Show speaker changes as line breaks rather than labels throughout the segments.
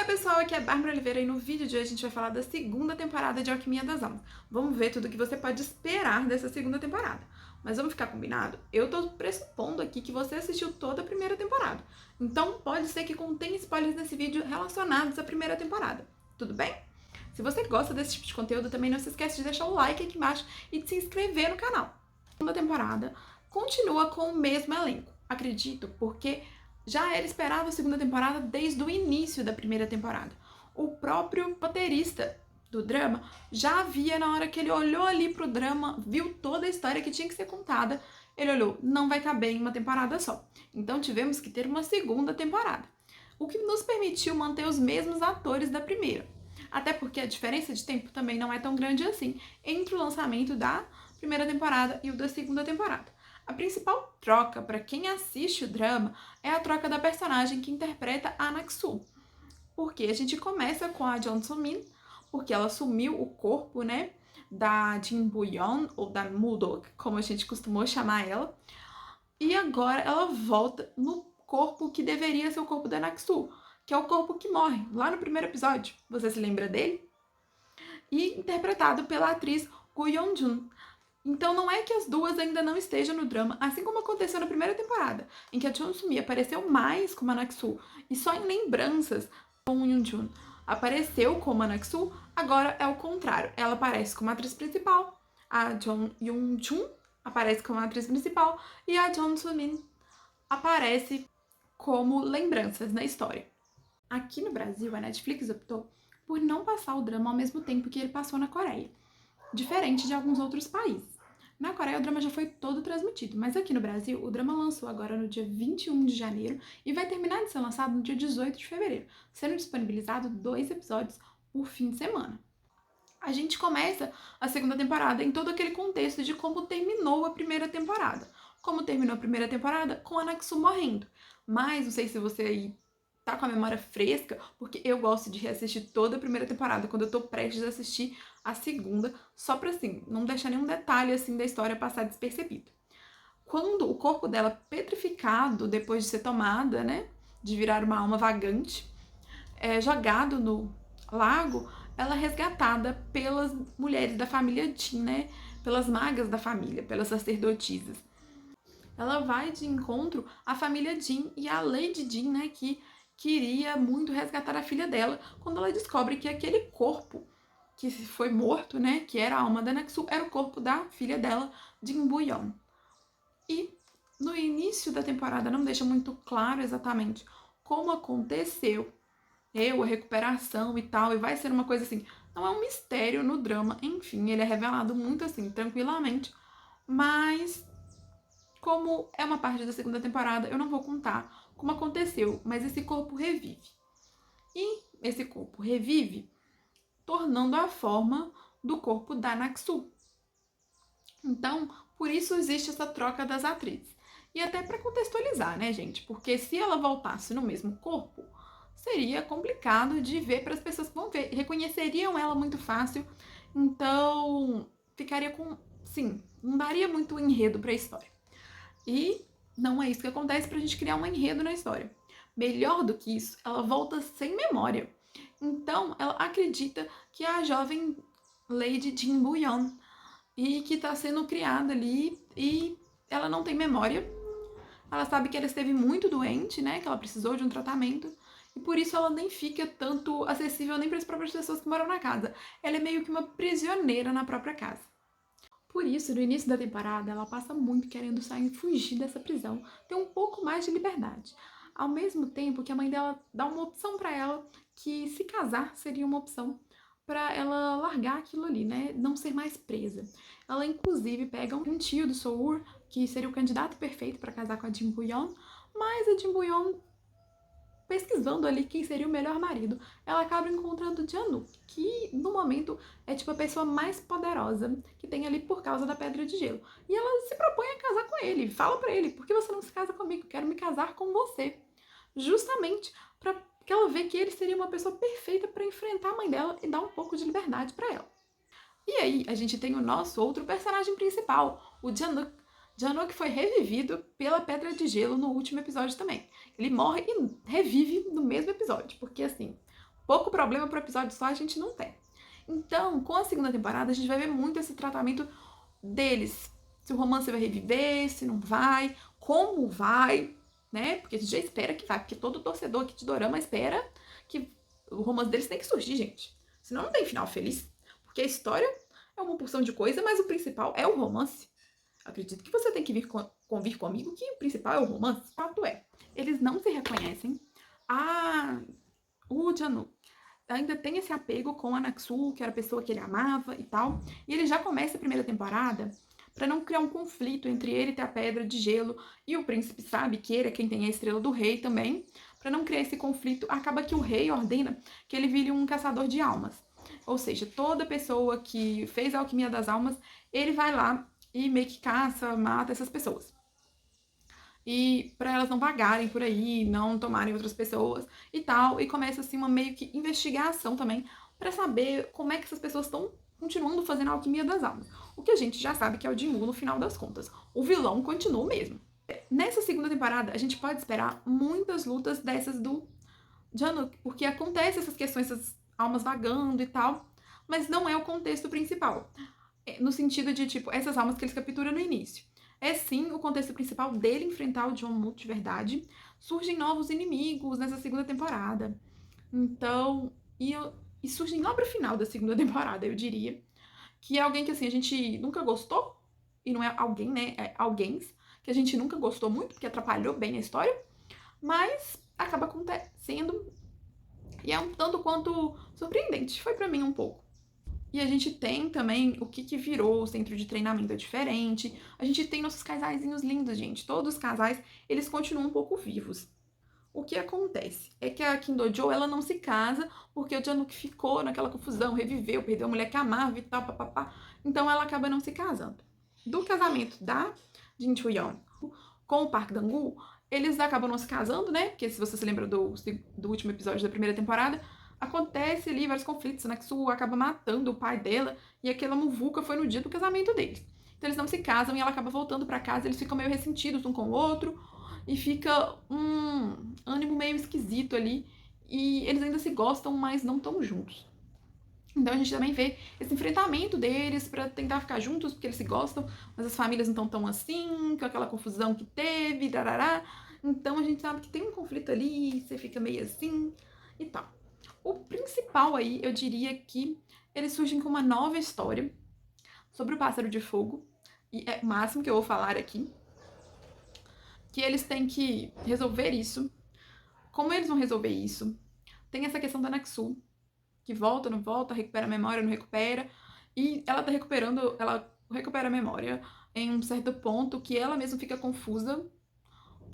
pessoal, aqui é a Bárbara Oliveira e no vídeo de hoje a gente vai falar da segunda temporada de Alquimia das Almas. Vamos ver tudo que você pode esperar dessa segunda temporada. Mas vamos ficar combinado? Eu tô pressupondo aqui que você assistiu toda a primeira temporada. Então pode ser que contenha spoilers nesse vídeo relacionados à primeira temporada. Tudo bem? Se você gosta desse tipo de conteúdo, também não se esquece de deixar o like aqui embaixo e de se inscrever no canal. A segunda temporada continua com o mesmo elenco. Acredito, porque já era esperado a segunda temporada desde o início da primeira temporada. O próprio roteirista do drama já havia, na hora que ele olhou ali pro drama, viu toda a história que tinha que ser contada, ele olhou, não vai caber em uma temporada só. Então tivemos que ter uma segunda temporada, o que nos permitiu manter os mesmos atores da primeira. Até porque a diferença de tempo também não é tão grande assim entre o lançamento da primeira temporada e o da segunda temporada. A principal troca para quem assiste o drama é a troca da personagem que interpreta a Naksu. Porque a gente começa com a Jeon So-min, porque ela assumiu o corpo, né, da Jin Bu-yeon, ou da Mudok, como a gente costumou chamar ela. E agora ela volta no corpo que deveria ser o corpo da Naksu, que é o corpo que morre, lá no primeiro episódio. Você se lembra dele? E interpretado pela atriz Go Yeon-jun. Então não é que as duas ainda não estejam no drama, assim como aconteceu na primeira temporada, em que a Jeon So-mi apareceu mais como a Naksu, e só em lembranças com o Yoon-jun apareceu como a Naksu, agora é o contrário. Ela aparece como a atriz principal, a Jeon Yoon-jun aparece como a atriz principal, e a Jeon So-min aparece como lembranças na história. Aqui no Brasil, a Netflix optou por não passar o drama ao mesmo tempo que ele passou na Coreia, diferente de alguns outros países. Na Coreia, o drama já foi todo transmitido, mas aqui no Brasil, o drama lançou agora no dia 21 de janeiro e vai terminar de ser lançado no dia 18 de fevereiro, sendo disponibilizado 2 episódios por fim de semana. A gente começa a segunda temporada em todo aquele contexto de como terminou a primeira temporada. Como terminou a primeira temporada? Com a Naksu morrendo. Mas, não sei se você aí tá com a memória fresca, porque eu gosto de reassistir toda a primeira temporada quando eu tô prestes a assistir a segunda, só pra assim, não deixar nenhum detalhe assim da história passar despercebido. Quando o corpo dela petrificado, depois de ser tomada, né, de virar uma alma vagante, é jogado no lago, ela é resgatada pelas mulheres da família Jin, né, pelas magas da família, pelas sacerdotisas. Ela vai de encontro à família Jin e à Lady Jin, né, que queria muito resgatar a filha dela, quando ela descobre que aquele corpo que foi morto, né, que era a alma da Naksu, era o corpo da filha dela, Jin Bu-yeon. E no início da temporada não deixa muito claro exatamente como aconteceu a recuperação e tal, e vai ser uma coisa assim, não é um mistério no drama, enfim, ele é revelado muito assim, tranquilamente, mas como é uma parte da segunda temporada, eu não vou contar como aconteceu, mas esse corpo revive. E esse corpo revive tornando a forma do corpo da Naksu. Então, por isso existe essa troca das atrizes. E até para contextualizar, né, gente? Porque se ela voltasse no mesmo corpo, seria complicado de ver para as pessoas que vão ver. Reconheceriam ela muito fácil, então ficaria com... Sim, não daria muito enredo para a história. E não é isso que acontece pra gente criar um enredo na história. Melhor do que isso, ela volta sem memória. Então, ela acredita que é a jovem Lady Jin Bu-yeon e que tá sendo criada ali e ela não tem memória. Ela sabe que ela esteve muito doente, né, que ela precisou de um tratamento e por isso ela nem fica tanto acessível nem para as próprias pessoas que moram na casa. Ela é meio que uma prisioneira na própria casa. Por isso, no início da temporada, ela passa muito querendo sair e fugir dessa prisão, ter um pouco mais de liberdade. Ao mesmo tempo que a mãe dela dá uma opção para ela, que se casar seria uma opção para ela largar aquilo ali, né? Não ser mais presa. Ela, inclusive, pega um tio do Sour, que seria o candidato perfeito para casar com a Jin Bu-yeon, mas a Jin Bu-yeon, pesquisando ali quem seria o melhor marido, ela acaba encontrando Januk, que no momento é tipo a pessoa mais poderosa que tem ali por causa da pedra de gelo. E ela se propõe a casar com ele, fala pra ele, por que você não se casa comigo? Quero me casar com você. Justamente para que ela vê que ele seria uma pessoa perfeita para enfrentar a mãe dela e dar um pouco de liberdade para ela. E aí a gente tem o nosso outro personagem principal, o Januk. Januk foi revivido pela Pedra de Gelo no último episódio também. Ele morre e revive no mesmo episódio, porque assim, pouco problema pro episódio só a gente não tem. Então, com a segunda temporada, a gente vai ver muito esse tratamento deles. Se o romance vai reviver, se não vai, como vai, né? Porque a gente já espera que vai, porque todo torcedor aqui de dorama espera que o romance deles tem que surgir, gente. Senão não tem final feliz. Porque a história é uma porção de coisa, mas o principal é o romance. Acredito que você tem que convir comigo que o principal é o romance. O fato é, eles não se reconhecem. O Janu ainda tem esse apego com a Naksu, que era a pessoa que ele amava e tal. E ele já começa a primeira temporada para não criar um conflito entre ele ter a pedra de gelo e o príncipe sabe que ele é quem tem a estrela do rei também. Para não criar esse conflito, acaba que o rei ordena que ele vire um caçador de almas. Ou seja, toda pessoa que fez a alquimia das almas, ele vai lá e meio que caça, mata essas pessoas. E para elas não vagarem por aí, não tomarem outras pessoas e tal. E começa assim uma meio que investigação também para saber como é que essas pessoas estão continuando fazendo a alquimia das almas. O que a gente já sabe que é o Jinwoo no final das contas. O vilão continua o mesmo. Nessa segunda temporada, a gente pode esperar muitas lutas dessas do Januk, porque acontece essas questões, essas almas vagando e tal, mas não é o contexto principal. No sentido de, tipo, essas almas que eles capturam no início. É sim o contexto principal dele enfrentar o John Moot de verdade. Surgem novos inimigos nessa segunda temporada. Então, e surgem lá pro final da segunda temporada, eu diria. Que é alguém que, assim, a gente nunca gostou. E não é alguém, né? É alguém que a gente nunca gostou muito, porque atrapalhou bem a história. Mas acaba acontecendo. E é um tanto quanto surpreendente. Foi pra mim um pouco. E a gente tem também o que virou o centro de treinamento é diferente. A gente tem nossos casaizinhos lindos, gente. Todos os casais, eles continuam um pouco vivos. O que acontece é que a Kim Do-jo, ela não se casa porque o Januk ficou naquela confusão, reviveu, perdeu a mulher que amava e tal, papapá. Então ela acaba não se casando. Do casamento da Jin Choo-yeon com o Park Dang-woo, eles acabam não se casando, né? Porque se você se lembra do último episódio da primeira temporada, acontece ali vários conflitos, né? Que Su acaba matando o pai dela e aquela muvuca foi no dia do casamento deles. Então eles não se casam e ela acaba voltando para casa, eles ficam meio ressentidos um com o outro e fica um ânimo meio esquisito ali e eles ainda se gostam, mas não estão juntos. Então a gente também vê esse enfrentamento deles para tentar ficar juntos, porque eles se gostam, mas as famílias não estão tão assim, com aquela confusão que teve, darará. Então a gente sabe que tem um conflito ali, você fica meio assim e tal. O principal aí, eu diria que eles surgem com uma nova história sobre o Pássaro de Fogo, e é o máximo que eu vou falar aqui, que eles têm que resolver isso. Como eles vão resolver isso? Tem essa questão da Naksu, que volta, não volta, recupera a memória, não recupera, e ela tá recuperando, ela recupera a memória em um certo ponto que ela mesma fica confusa,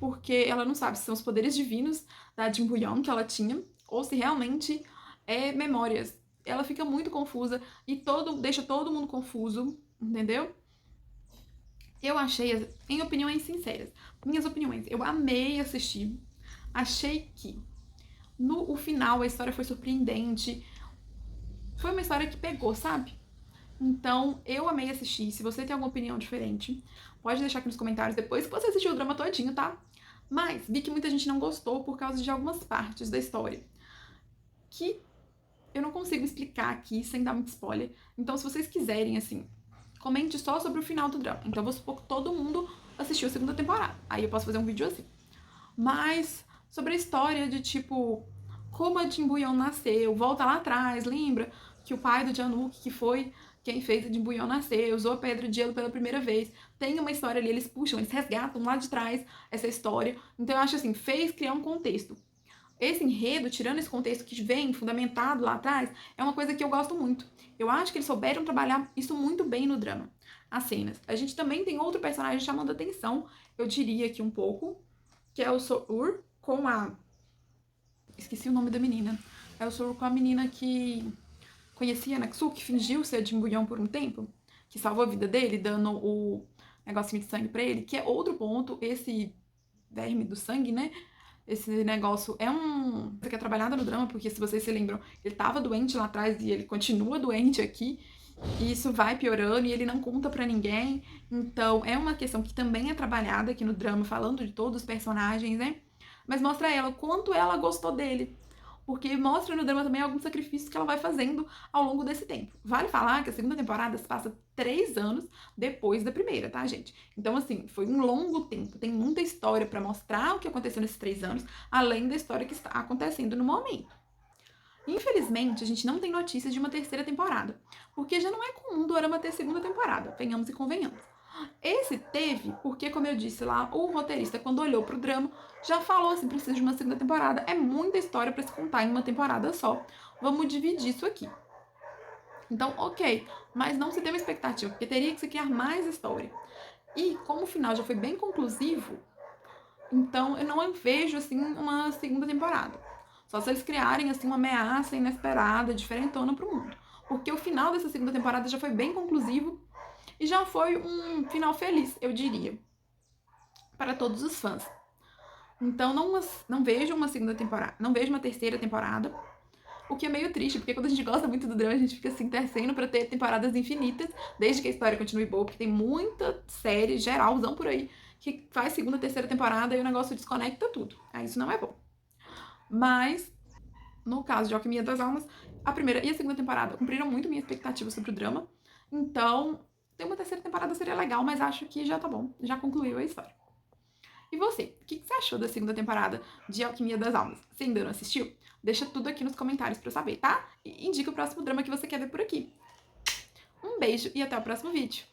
porque ela não sabe se são os poderes divinos da Jin Boo-yeon que ela tinha, ou se realmente é memórias. Ela fica muito confusa e deixa todo mundo confuso, entendeu? Eu achei, em opiniões sinceras, minhas opiniões, eu amei assistir. Achei que no final a história foi surpreendente. Foi uma história que pegou, sabe? Então, eu amei assistir. Se você tem alguma opinião diferente, pode deixar aqui nos comentários depois que você assistiu o drama todinho, tá? Mas vi que muita gente não gostou por causa de algumas partes da história que eu não consigo explicar aqui sem dar muito spoiler. Então, se vocês quiserem, assim, comente só sobre o final do drama. Então, eu vou supor que todo mundo assistiu a segunda temporada. Aí eu posso fazer um vídeo assim. Mas sobre a história de, tipo, como a Jin Boo-yeon nasceu, volta lá atrás, lembra que o pai do Januk, que foi quem fez a Jin Boo-yeon nascer, usou a pedra de gelo pela primeira vez. Tem uma história ali, eles puxam, eles resgatam lá de trás essa história. Então eu acho assim, fez criar um contexto. Esse enredo, tirando esse contexto que vem fundamentado lá atrás, é uma coisa que eu gosto muito. Eu acho que eles souberam trabalhar isso muito bem no drama. As cenas. A gente também tem outro personagem chamando atenção, eu diria aqui um pouco, que é o Sour com a... Esqueci o nome da menina. É o Sour com a menina que conhecia a Naksu, que fingiu ser Jin Boo-yeon por um tempo, que salvou a vida dele, dando o negocinho de sangue pra ele, que é outro ponto, esse verme do sangue, né? Esse negócio é um... que é trabalhada no drama, porque se vocês se lembram, ele tava doente lá atrás e ele continua doente aqui, e isso vai piorando e ele não conta pra ninguém. Então é uma questão que também é trabalhada aqui no drama, falando de todos os personagens, né? Mas mostra ela o quanto ela gostou dele. porque mostra no drama também alguns sacrifícios que ela vai fazendo ao longo desse tempo. Vale falar que a segunda temporada se passa 3 anos depois da primeira, tá, gente? Então, assim, foi um longo tempo, tem muita história pra mostrar o que aconteceu nesses 3 anos, além da história que está acontecendo no momento. Infelizmente, a gente não tem notícias de uma terceira temporada, porque já não é comum Dorama ter segunda temporada, venhamos e convenhamos. Esse teve porque, como eu disse lá, o roteirista, quando olhou pro drama, já falou assim, precisa de uma segunda temporada, é muita história pra se contar em uma temporada só, vamos dividir isso aqui. Então, ok, mas não se tem uma expectativa, porque teria que se criar mais história. E como o final já foi bem conclusivo, então eu não vejo assim uma segunda temporada. Só se eles criarem assim uma ameaça inesperada, diferentona pro mundo. Porque o final dessa segunda temporada já foi bem conclusivo e já foi um final feliz, eu diria, para todos os fãs. Então não vejo uma segunda temporada, não vejo uma terceira temporada. O que é meio triste, porque quando a gente gosta muito do drama, a gente fica assim, torcendo pra ter temporadas infinitas, desde que a história continue boa, porque tem muita série geralzão por aí que faz segunda, terceira temporada e o negócio desconecta tudo. Aí isso não é bom. Mas, no caso de Alquimia das Almas, a primeira e a segunda temporada cumpriram muito minha expectativa sobre o drama. Então, ter uma terceira temporada seria legal, mas acho que já tá bom, já concluiu a história. E você, o que você achou da segunda temporada de Alquimia das Almas? Você ainda não assistiu? Deixa tudo aqui nos comentários pra eu saber, tá? E indica o próximo drama que você quer ver por aqui. Um beijo e até o próximo vídeo.